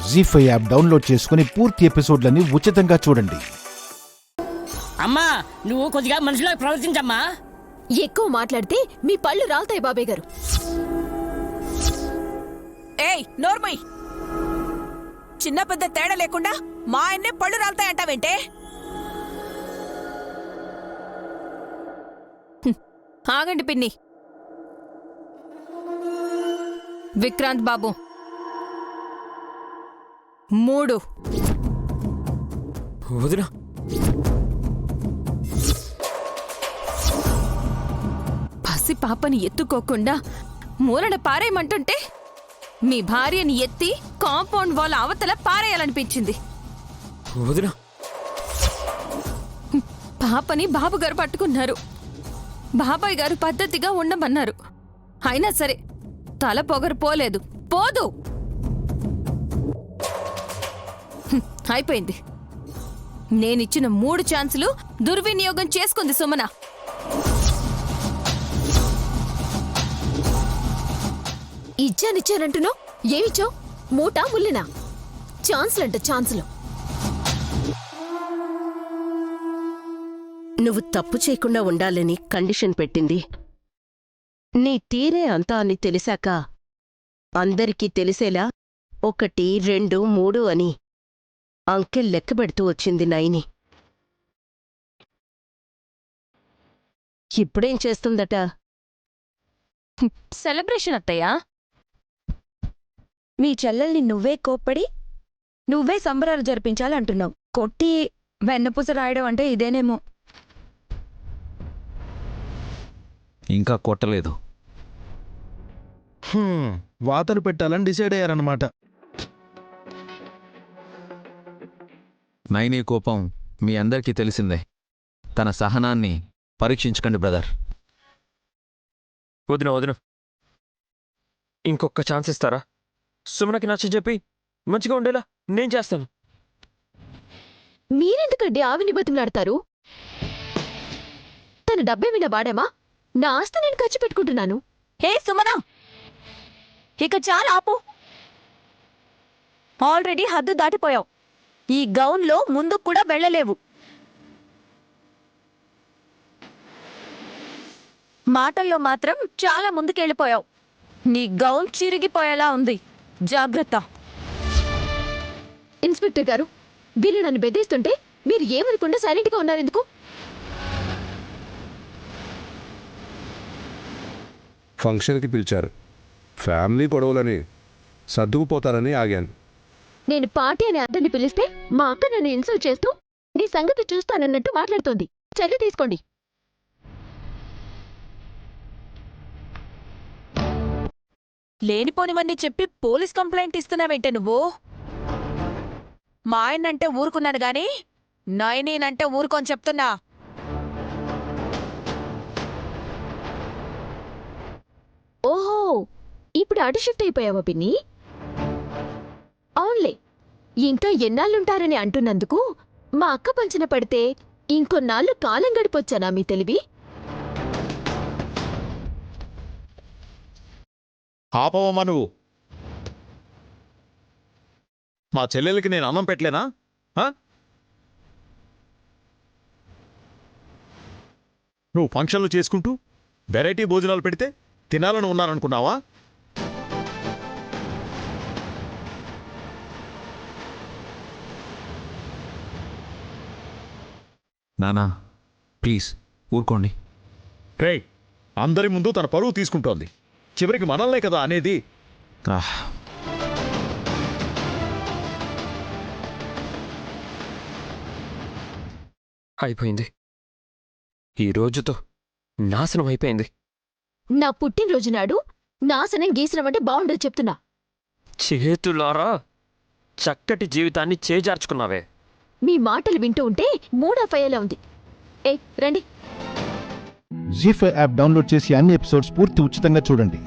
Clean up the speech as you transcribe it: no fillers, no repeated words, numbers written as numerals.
జీ5 app download చేసుకుని పూర్తి ఎపిసోడ్లని ఉచితంగా చూడండి. అమ్మా నువ్వు కొద్దిగా మనుషులో ప్రవర్తించమ్మా. ఎక్కువ మాట్లాడితే మీ పళ్ళు రాలుతాయి బాబాయ్ గారు. ఏయ్ నోర్మయ్, చిన్న పెద్ద తేడా లేకుండా మా ఆయన్నే పళ్ళు రాలుతాయంటావేంటే? ఆగండి పిన్ని. విక్రాంత్ బాబు 3 వదినా పసి పాపని ఎత్తుకోకుండా మూలన పారేయమంటుంటే మీ భార్యని ఎత్తి కాంపౌండ్ వాల్ అవతల పారేయాలనిపించింది. వదినా పాపని బాబుగారు పట్టుకున్నారు. బాబాయ్ గారు పద్ధతిగా ఉండమన్నారు. అయినా సరే తల పొగరు పోలేదు, పోదు. అయిపోయింది. నేనిచ్చిన 3 ఛాన్సులు దుర్వినియోగం చేసుకుంది సుమన. ఇచ్చానిచ్చానంటున్నావు, ఏమిచ్చావు? మూటా ముల్లినా? ఛాన్సులంట ఛాన్సులు. నువ్వు తప్పు చేయకుండా ఉండాలని కండిషన్ పెట్టింది. నీ తీరే అంతా అని తెలిసాక అందరికీ తెలిసేలా 1, 2, 3 అని అంకెల్ లెక్కబెడుతూ వచ్చింది నైని. ఇప్పుడేం చేస్తుందట? సెలబ్రేషన్ అత్తయ్యా. మీ చెల్లెల్ని నువ్వే కోప్పడి నువ్వే సంబరాలు జరిపించాలంటున్నావు. కొట్టి వెన్నపూస రాయడం అంటే ఇదేనేమో. ఇంకా కొట్టలేదు. వాతలు పెట్టాలని డిసైడ్ అయ్యారన్నమాట. నైనీ కోపం మీ అందరికీ తెలిసిందే. తన సహనాన్ని పరీక్షించకండి బ్రదర్. వదిన ఇంకొక ఛాన్స్ ఇస్తారా? సుమనకి నచ్చ చెప్పి మంచిగా ఉండేలా నేను చేస్తాను. మీరెందుకండి ఆవిని బతిమలాడతారు? తన డబ్బేమైనా వాడామా? నా ఆస్తి నేను ఖర్చు పెట్టుకుంటున్నాను. హే సుమనా, ఇక చాలా ఆపు. ఆల్రెడీ హద్దు దాటిపోయావు. ఈ గౌన్లో ముందుకు కూడా వెళ్ళలేవు. మాటల్లో మాత్రం చాలా ముందుకెళ్ళిపోయావు. నీ గౌన్ చిరిగిపోయేలా ఉంది. జాగ్రత్త. ఇన్స్పెక్టర్ గారు, వీళ్ళు నన్ను బెదిరిస్తుంటే మీరు ఏమనుకుండా సైలెంట్గా ఉన్నారెందుకు? ఫంక్షన్కి పిలిచారు. ఫ్యామిలీ గొడవలని సర్దుకుపోతారని ఆగాను. నేను పార్టీ అనే అతన్ని పిలిస్తే మా అక్క నన్ను ఇన్సల్ట్ చేస్తూ నీ సంగతి చూస్తానన్నట్టు మాట్లాడుతోంది. చర్య తీసుకోండి. లేనిపోనివన్నీ చెప్పి పోలీస్ కంప్లైంట్ ఇస్తున్నావేంటే నువ్వు? మా ఆయనంటే ఊరుకున్నాను గాని నైనేనంటే ఊరుకొని చెప్తున్నా. ఓహో, ఇప్పుడు అటు షిఫ్ట్ అయిపోయావా పిన్ని? అవునులే, ఇంకా ఎన్నాళ్ళుంటారని అంటున్నందుకు మా అక్క పంచన పడితే ఇంకొన్నాళ్ళు కాలం గడిపొచ్చానా మీ తెలివి? ఆపవమ్మా నువ్వు. మా చెల్లెలకి నేను అన్నం పెట్టలేనా? నువ్వు ఫంక్షన్లు చేసుకుంటూ వెరైటీ భోజనాలు పెడితే తినాలని ఉన్నారనుకున్నావా? నానా ప్లీజ్ ఊరుకోండి. రేయ్, అందరి ముందు తన పరువు తీసుకుంటోంది. చివరికి మనల్నే కదా అనేది. అయిపోయింది. ఈ రోజుతో నాశనం అయిపోయింది. నా పుట్టినరోజు నాడు నాశనం గీసనం అంటే బాగుండదు చెప్తున్నా. చేతులారా చక్కటి జీవితాన్ని చేజార్చుకున్నావే. మీ మాటలు వింటూ ఉంటే మూడఫయ్యేలా ఉంది. రండి. జీ5 యాప్ డౌన్లోడ్ చేసి అన్ని ఎపిసోడ్స్ పూర్తి ఉచితంగా చూడండి.